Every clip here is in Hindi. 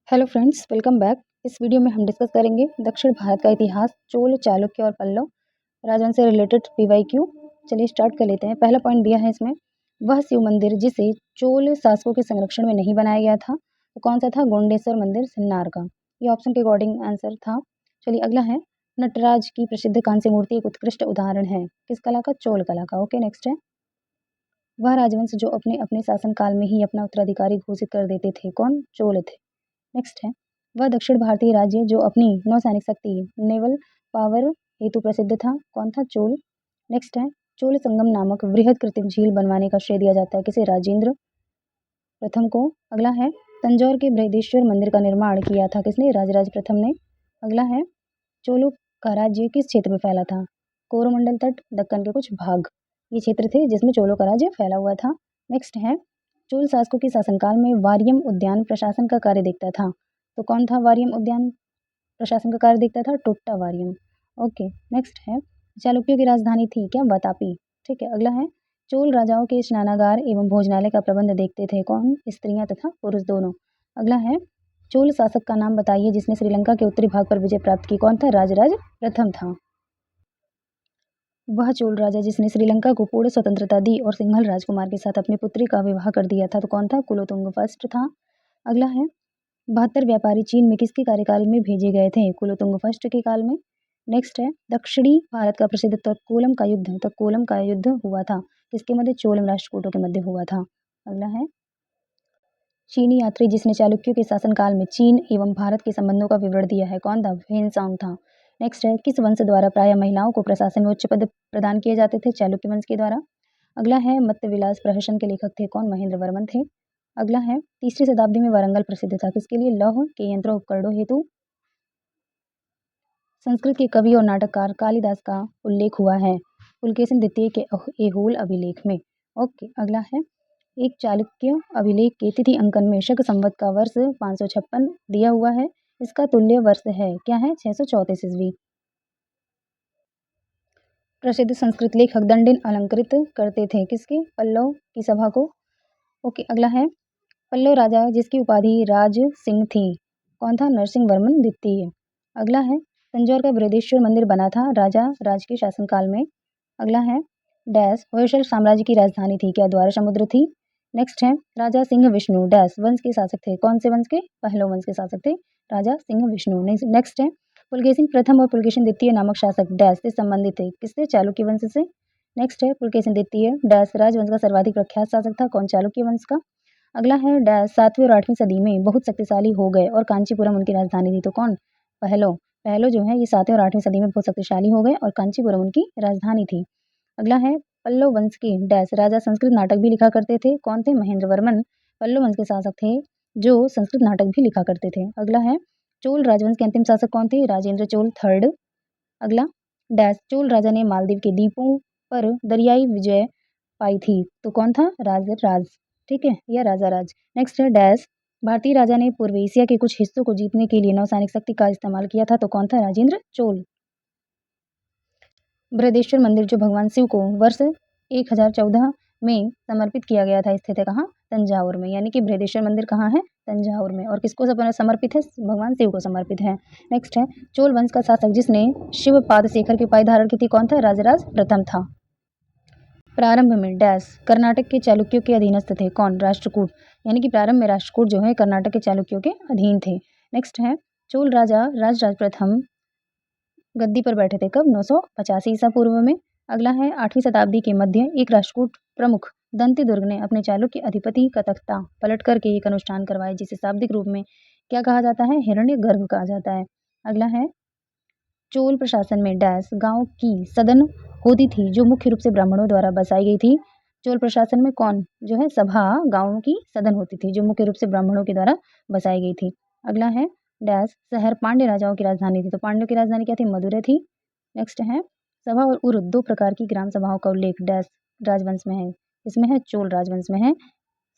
Hello friends, welcome back. इस वीडियो में हम डिस्कस करेंगे दक्षिण भारत का इतिहास, चोल, चालुक्य और पल्लव राजवंश से रिलेटेड पीवाईक्यू। चलिए स्टार्ट कर लेते हैं। पहला पॉइंट दिया है इसमें, वह शिव मंदिर जिसे चोल शासकों के संरक्षण में नहीं बनाया गया था, तो कौन सा था? गोंडेश्वर मंदिर, सिन्नार का। ये ऑप्शन के अकॉर्डिंग आंसर था। चलिए अगला है, नटराज की प्रसिद्ध कांस्य मूर्ति एक उत्कृष्ट उदाहरण है किस कला का? चोल कला का। ओके, नेक्स्ट है, वह राजवंश जो अपने अपने शासनकाल में ही अपना उत्तराधिकारी घोषित कर देते थे, कौन? चोल थे। नेक्स्ट है, वह दक्षिण भारतीय राज्य जो अपनी नौसैनिक शक्ति, नेवल पावर हेतु प्रसिद्ध था, कौन था? चोल। नेक्स्ट है, चोल संगम नामक वृहद कृत्रिम झील बनवाने का श्रेय दिया जाता है किसे? राजेंद्र प्रथम को। अगला है, तंजौर के बृहदेश्वर मंदिर का निर्माण किया था किसने? राजराज प्रथम ने। अगला है, चोलों का राज्य किस क्षेत्र में फैला था? कोरोमंडल तट, दक्कन के कुछ भाग, ये क्षेत्र थे जिसमें चोलों का राज्य फैला हुआ था। नेक्स्ट है, चोल शासकों के शासनकाल में वारियम उद्यान प्रशासन का कार्य देखता था, तो कौन था वारियम उद्यान प्रशासन का कार्य देखता था? टोट्टा वारियम। ओके, नेक्स्ट है, चालुक्यों की राजधानी थी क्या? वातापी। ठीक है, अगला है, चोल राजाओं के स्नानागार एवं भोजनालय का प्रबंध देखते थे कौन? स्त्रियां तथा पुरुष दोनों। अगला है, चोल शासक का नाम बताइए जिसने श्रीलंका के उत्तरी भाग पर विजय प्राप्त की, कौन था? राजराज प्रथम था। वह चोल राजा जिसने श्रीलंका को पूर्ण स्वतंत्रता दी और सिंघल राजकुमार के साथ अपनी पुत्री का विवाह कर दिया था, तो कौन था? कुलोतुंग फर्स्ट था। अगला है, 72 व्यापारी चीन में किसके कार्यकाल में भेजे गए थे? कुलोतुंग फर्स्ट के काल में। नेक्स्ट है, दक्षिणी भारत का प्रसिद्ध तक्कोलम का युद्ध, तक्कोलम का युद्ध हुआ था किसके मध्य? चोल राष्ट्रकूटों के मध्य हुआ था। अगला है, चीनी यात्री जिसने चालुक्यों के शासनकाल में चीन एवं भारत के संबंधों का विवरण दिया है, कौन था? ह्वेनसांग था। नेक्स्ट है, किस वंश द्वारा प्रायः महिलाओं को प्रशासन में उच्च पद प्रदान किए जाते थे? चालुक्य वंश के द्वारा। अगला है, मत्स्य विलास प्रहसन के लेखक थे कौन? महेंद्र वर्मन थे। अगला है, तीसरी शताब्दी में वारंगल प्रसिद्ध था किसके लिए? लौह के यंत्रों उपकरणों हेतु। संस्कृत के कवि और नाटककार कालिदास का उल्लेख हुआ है पुलकेशिन द्वितीय के एहोल अभिलेख में। ओके, अगला है, एक चालुक्य अभिलेख के तिथि अंकन में शक संवत का वर्ष 556 दिया हुआ है, इसका तुल्य वर्ष है क्या है? 634 ईस्वी। प्रसिद्ध संस्कृत लेखक दंडिन अलंकृत करते थे किसके? पल्लव की सभा को। ओके, अगला है, पल्लव राजा जिसकी उपाधि राज सिंह थी, कौन था? नरसिंह वर्मन द्वितीय। अगला है, तंजौर का बृहदेश्वर मंदिर बना था राजा राज के शासनकाल में। अगला है, डैश होयसल साम्राज्य की राजधानी थी क्या? द्वार समुद्र थी। नेक्स्ट है, राजा सिंह विष्णु डैश वंश के शासक थे, कौन से वंश के? पहलव वंश के शासक थे राजा सिंह विष्णु। नेक्स्ट है, पुलकेशिन प्रथम और पुलकेशिन द्वितीय नामक शासक डैश से संबंधित थे किससे? चालुक्य वंश से। नेक्स्ट है, पुलकेशिन द्वितीय डैश राजवंश का सर्वाधिक प्रख्यात शासक था, कौन? चालुक्य वंश का। अगला है, डैश 7वीं और 8वीं सदी में बहुत शक्तिशाली हो गए और कांचीपुरम उनकी राजधानी थी, तो कौन? पहलो। पहलो जो है ये 7वीं और 8वीं सदी में बहुत शक्तिशाली हो गए और कांचीपुरम उनकी राजधानी थी। अगला है, पल्लव वंश के डैश राजा संस्कृत नाटक भी लिखा करते थे, कौन थे? महेंद्र वर्मन पल्लव वंश के शासक थे जो संस्कृत नाटक भी लिखा करते थे। अगला है, चोल राजवंश के अंतिम शासक कौन थे? राजेंद्र चोल थर्ड। अगला, डैश चोल राजा ने मालदीव के द्वीपों पर दरियाई विजय पाई थी, तो कौन था? राज। ठीक है, या राजा राज। नेक्स्ट है, डैश भारतीय राजा ने पूर्व एशिया के कुछ हिस्सों को जीतने के लिए नौसैनिक शक्ति का इस्तेमाल किया था, तो कौन था? राजेंद्र चोल। बृहदेश्वर मंदिर जो भगवान शिव को वर्ष 1014 में समर्पित किया गया था, स्थित है कहाँ? तंजावुर में। यानी कि बृहदेश्वर मंदिर कहाँ है? तंजावुर में। और किसको समर्पित है? भगवान शिव को समर्पित है। नेक्स्ट है, चोल वंश का शासक जिसने शिव पादशेखर की उपाधि धारण की थी, कौन था? राजराज प्रथम था। प्रारंभ में डैश कर्नाटक के चालुक्यों के अधीनस्थ थे, कौन? राष्ट्रकूट। यानी कि प्रारंभ में राष्ट्रकूट जो है कर्नाटक के चालुक्यों के अधीन थे। नेक्स्ट है, चोल राजा राजराज प्रथम गद्दी पर बैठे थे कब? 985 ईसा पूर्व में। अगला है, 8वीं शताब्दी के मध्य एक राष्ट्रकूट प्रमुख दंती दुर्ग ने अपने चालुक्य अधिपति का तख्ता पलट करके एक अनुष्ठान करवाए जिसे शाब्दिक रूप में क्या कहा जाता है? हिरण्य गर्भ कहा जाता है। अगला है, चोल प्रशासन में डैश गांव की सदन होती थी जो मुख्य रूप से ब्राह्मणों द्वारा बसाई गई थी। चोल प्रशासन में कौन जो है? सभा गांव की सदन होती थी जो मुख्य रूप से ब्राह्मणों के द्वारा बसाई गई थी। अगला है, डैश शहर पांड्य राजाओं की राजधानी थी, तो पांड्यों की राजधानी क्या थी? मदुरै थी। नेक्स्ट है, सभा और उर्द दो प्रकार की ग्राम सभाओं का उल्लेख डैश राजवंश में है, इसमें है चोल राजवंश में है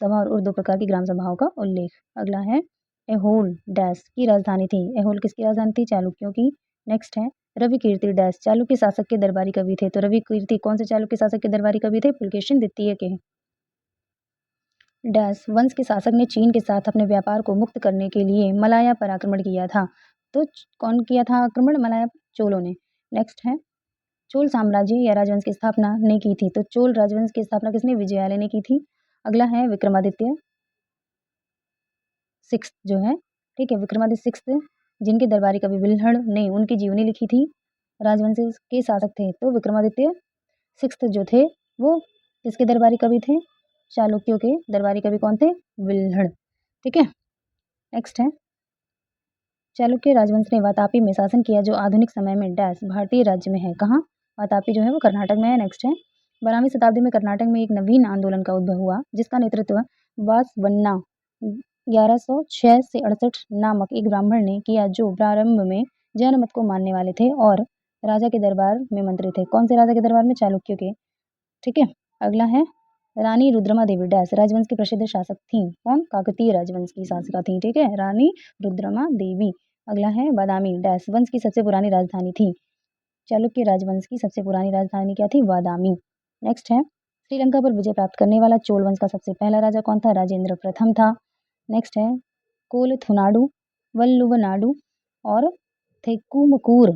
सभा और उर्द दो प्रकार की ग्राम सभाओं का उल्लेख। अगला है, एहोल डैश की राजधानी थी, एहोल किसकी राजधानी थी? चालुक्यों की। नेक्स्ट है, रवि कीर्ति डैश चालुक्य शासक के दरबारी कवि थे, तो रवि कीर्ति कौन से चालुक्य शासक के दरबारी कवि थे? पुलकेशिन द्वितीय के। डैश वंश के शासक ने चीन के साथ अपने व्यापार को मुक्त करने के लिए मलाया पर आक्रमण किया था। तो कौन किया था आक्रमण? मलाया चोलों ने। नेक्स्ट है चोल साम्राज्य या राजवंश की स्थापना ने की थी। तो चोल राजवंश की स्थापना किसने? विजयालय ने की थी। अगला है विक्रमादित्य सिक्स्थ जो है, ठीक है, विक्रमादित्य सिक्स्थ जिनके दरबारी कवि विल्हण ने उनकी जीवनी लिखी थी, राजवंश के शासक थे। तो विक्रमादित्य सिक्स्थ जो थे वो किसके दरबारी कवि थे? चालुक्यों के दरबारी कवि कौन थे? विल्हण। ठीक है, नेक्स्ट है चालुक्य राजवंश ने वातापी में शासन किया जो आधुनिक समय में डैश भारतीय राज्य में है। कहाँ? वातापी जो है वो कर्नाटक में है। नेक्स्ट है 12वीं शताब्दी में कर्नाटक में एक नवीन आंदोलन का उद्भव हुआ जिसका नेतृत्व वासवन्ना 1106 से 68 नामक एक ब्राह्मण ने किया जो प्रारंभ में जैन मत को मानने वाले थे और राजा के दरबार में मंत्री थे। कौन से राजा के दरबार में? चालुक्यों के। ठीक है, अगला है रानी रुद्रमा देवी डैश राजवंश की प्रसिद्ध शासक थी। कौन? काकतीय राजवंश की शासिका थी। ठीक है, रानी रुद्रमा देवी। अगला है बादामी डैश वंश की सबसे पुरानी राजधानी थी। चालुक्य राजवंश की सबसे पुरानी राजधानी क्या थी? बादामी। नेक्स्ट है श्रीलंका पर विजय प्राप्त करने वाला चोल वंश का सबसे पहला राजा कौन था? राजेंद्र प्रथम था। नेक्स्ट है कोलथुनाडु, वल्लुवनाडु और थेक्कुमकूर।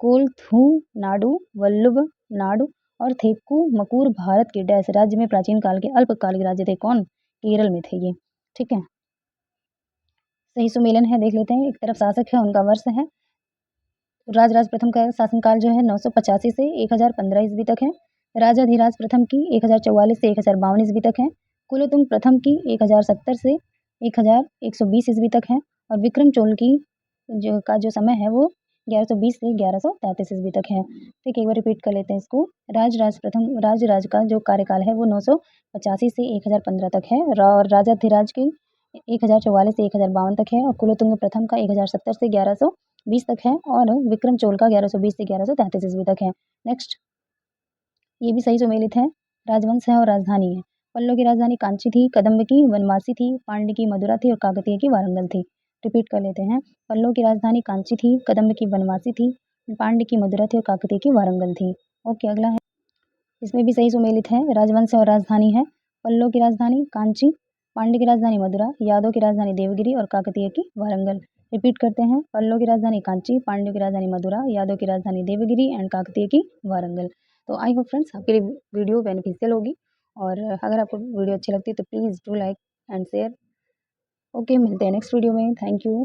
कोलथुनाडु, वल्लुवनाडु और थेक्कुमकूर भारत के डैश राज्य में प्राचीन काल के अल्पकालिक राज्य थे। कौन? केरल में थे ये। ठीक है, सही सुमेलन है, देख लेते हैं। एक तरफ शासक है, उनका वर्ष है राजराज प्रथम का शासनकाल जो है 985 से 1015 ईस्वी तक है। राजाधिराज प्रथम की 1044 से 1052 ईस्वी तक है। कुलोतुंग प्रथम की 1070 से 1120 ईस्वी तक है। और विक्रम चोल की जो समय है वो 1120 से 1133 ईस्वी तक है। ठीक है, एक बार रिपीट कर लेते हैं इसको। राजराज का जो कार्यकाल है वो 985 से 1015 तक है और राजाधिराज की 1044 से 1052 तक है। और कुलोतुंग प्रथम का 1070 से 1120 तक है और विक्रम चोल का 1120 से 1133 ईस्वी तक है। नेक्स्ट, ये भी सही सुमेलित है। राजवंश है और राजधानी है। पल्लव की राजधानी कांची थी, कदम्ब की वनवासी थी, पांड्य की मदुरा थी और काकतीय की वारंगल थी। रिपीट कर लेते हैं। पल्लव की राजधानी कांची थी, कदम्ब की वनवासी थी, पांड्य की मदुरा थी और काकतीय की वारंगल थी। ओके, अगला है, इसमें भी सही सुमेलित है। राजवंश और राजधानी है। पल्लव की राजधानी कांची, पांड्य की राजधानी मदुरा, यादव की राजधानी देवगिरी और काकतीय की वारंगल। रिपीट करते हैं। पल्लव की राजधानी कांची, पांड्यों की राजधानी मदुरा, यादव की राजधानी देवगिरी एंड काकतीय की वारंगल। तो आई होप फ्रेंड्स आपके लिए वीडियो बेनिफिशियल होगी और अगर आपको वीडियो अच्छी लगती है तो please do like and share. Okay, मिलते हैं नेक्स्ट वीडियो में। Thank you.